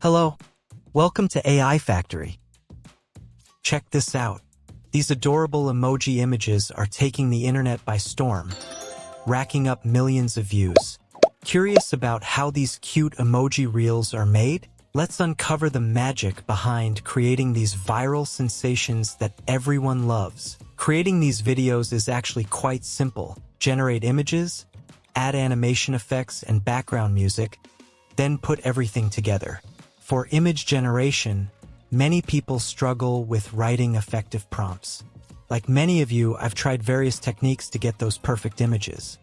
Hello, welcome to AI Factory. Check this out. These adorable emoji images are taking the internet by storm, racking up millions of views. Curious about how these cute emoji reels are made? Let's uncover the magic behind creating these viral sensations that everyone loves. Creating these videos is actually quite simple. Generate images, add animation effects and background music, then put everything together. For image generation, many people struggle with writing effective prompts. Like many of you, I've tried various techniques to get those perfect images.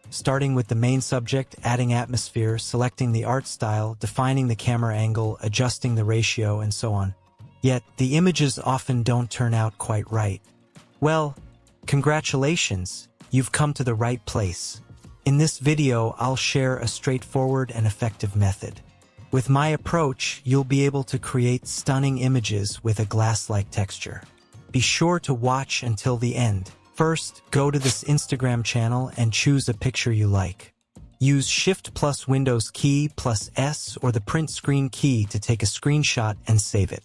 Starting with the main subject, adding atmosphere, selecting the art style, defining the camera angle, adjusting the ratio, and so on. Yet, the images often don't turn out quite right. Well, congratulations, you've come to the right place. In this video, I'll share a straightforward and effective method. With my approach, you'll be able to create stunning images with a glass-like texture. Be sure to watch until the end. First, go to this Instagram channel and choose a picture you like. Use Shift plus Windows key plus S or the print screen key to take a screenshot and save it.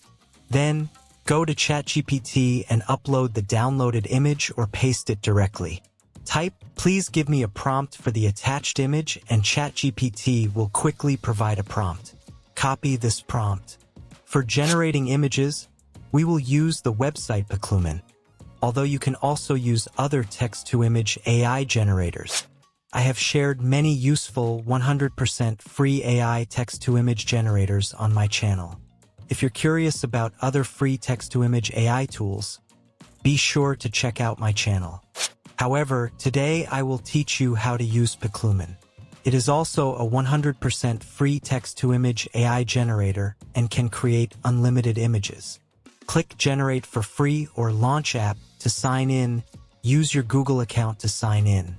Then, go to ChatGPT and upload the downloaded image or paste it directly. Type, "Please give me a prompt for the attached image," and ChatGPT will quickly provide a prompt. Copy this prompt. For generating images, we will use the website Paclumen, although you can also use other text-to-image AI generators. I have shared many useful 100% free AI text-to-image generators on my channel. If you're curious about other free text-to-image AI tools, be sure to check out my channel. However, today I will teach you how to use Paclumen. It is also a 100% free text-to-image AI generator and can create unlimited images. Click Generate for free or Launch app to sign in. Use your Google account to sign in.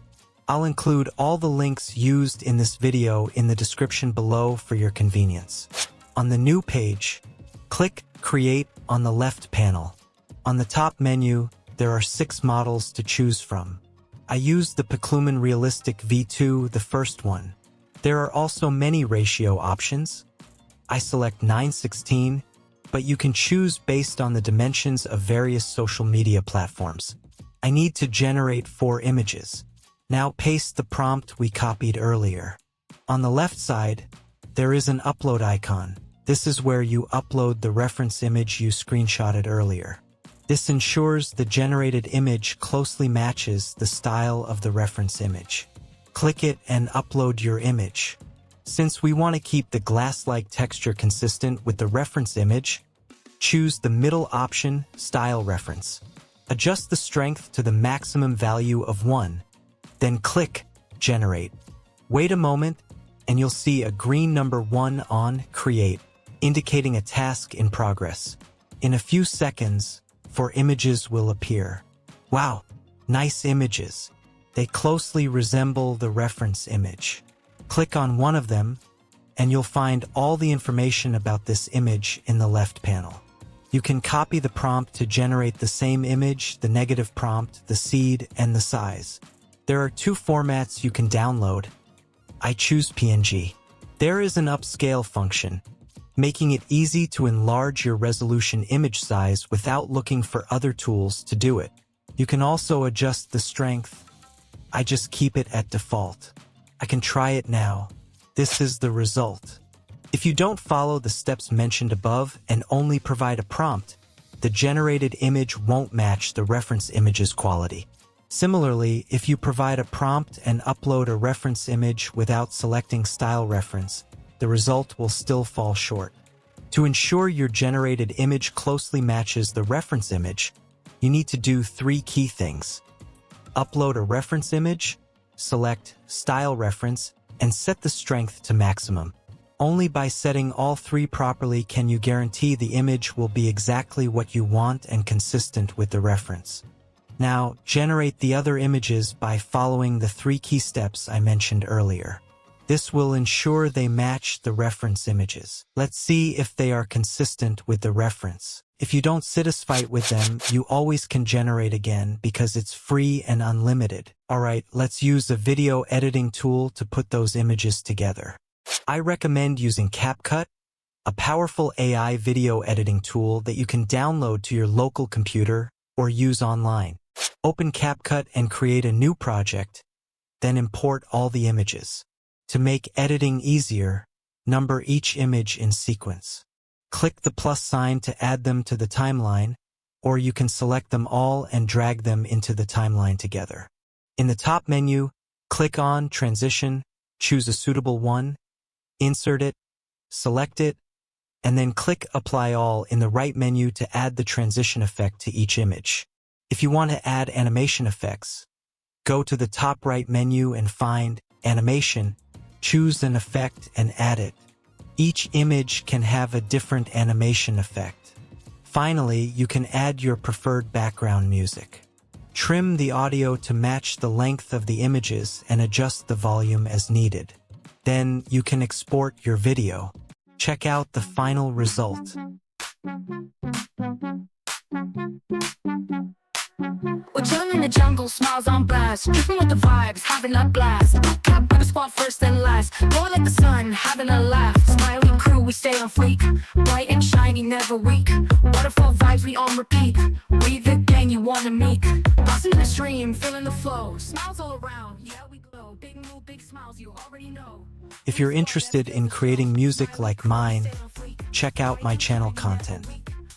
I'll include all the links used in this video in the description below for your convenience. On the new page, click Create on the left panel. On the top menu, there are 6 models to choose from. I used the Paclumen Realistic V2, the first one. There are also many ratio options. I select 9:16, but you can choose based on the dimensions of various social media platforms. I need to generate 4 images. Now paste the prompt we copied earlier. On the left side, there is an upload icon. This is where you upload the reference image you screenshotted earlier. This ensures the generated image closely matches the style of the reference image. Click it and upload your image. Since we want to keep the glass-like texture consistent with the reference image, choose the middle option, Style Reference. Adjust the strength to the maximum value of 1. Then click Generate. Wait a moment, and you'll see a green number 1 on Create, indicating a task in progress. In a few seconds, 4 images will appear. Wow, nice images. They closely resemble the reference image. Click on one of them, and you'll find all the information about this image in the left panel. You can copy the prompt to generate the same image, the negative prompt, the seed, and the size. There are 2 formats you can download. I choose PNG. There is an upscale function, making it easy to enlarge your resolution image size without looking for other tools to do it. You can also adjust the strength. I just keep it at default. I can try it now. This is the result. If you don't follow the steps mentioned above and only provide a prompt, the generated image won't match the reference image's quality. Similarly, if you provide a prompt and upload a reference image without selecting style reference, the result will still fall short. To ensure your generated image closely matches the reference image, you need to do 3 key things. Upload a reference image, select Style Reference, and set the strength to maximum. Only by setting all 3 properly can you guarantee the image will be exactly what you want and consistent with the reference. Now, generate the other images by following the 3 key steps I mentioned earlier. This will ensure they match the reference images. Let's see if they are consistent with the reference. If you don't satisfy with them, you always can generate again because it's free and unlimited. Alright, let's use a video editing tool to put those images together. I recommend using CapCut. a powerful AI video editing tool that you can download to your local computer or use online. Open CapCut and create a new project, then import all the images. To make editing easier, number each image in sequence. Click the plus sign to add them to the timeline, or you can select them all and drag them into the timeline together. In the top menu, click on Transition, choose a suitable one, insert it, select it, and then click Apply All in the right menu to add the transition effect to each image. If you want to add animation effects, go to the top right menu and find Animation, choose an effect and add it. Each image can have a different animation effect. Finally, you can add your preferred background music. Trim the audio to match the length of the images and adjust the volume as needed. Then you can export your video. Check out the final result. We're chilling in the jungle, smiles on blast, dripping with the vibes, having a blast. Cap by the spot first and last, glowing like the sun, having a laugh. Smiling crew, we stay on fleek, bright and shiny, never weak. Waterfall vibes, we on repeat. We the gang you wanna meet. Bossing in the stream, feeling the flow. Smiles all around, yeah we glow. Big move, big smiles, you already know. If you're interested in creating music like mine, check out my channel content.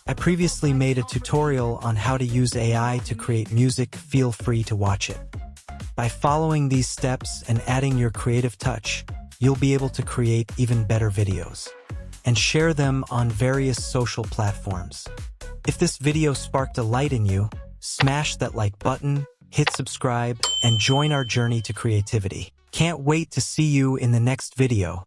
I previously made a tutorial on how to use AI to create music. Feel free to watch it. By following these steps and adding your creative touch, you'll be able to create even better videos and share them on various social platforms. If this video sparked a light in you, smash that like button, hit subscribe, and join our journey to creativity. Can't wait to see you in the next video.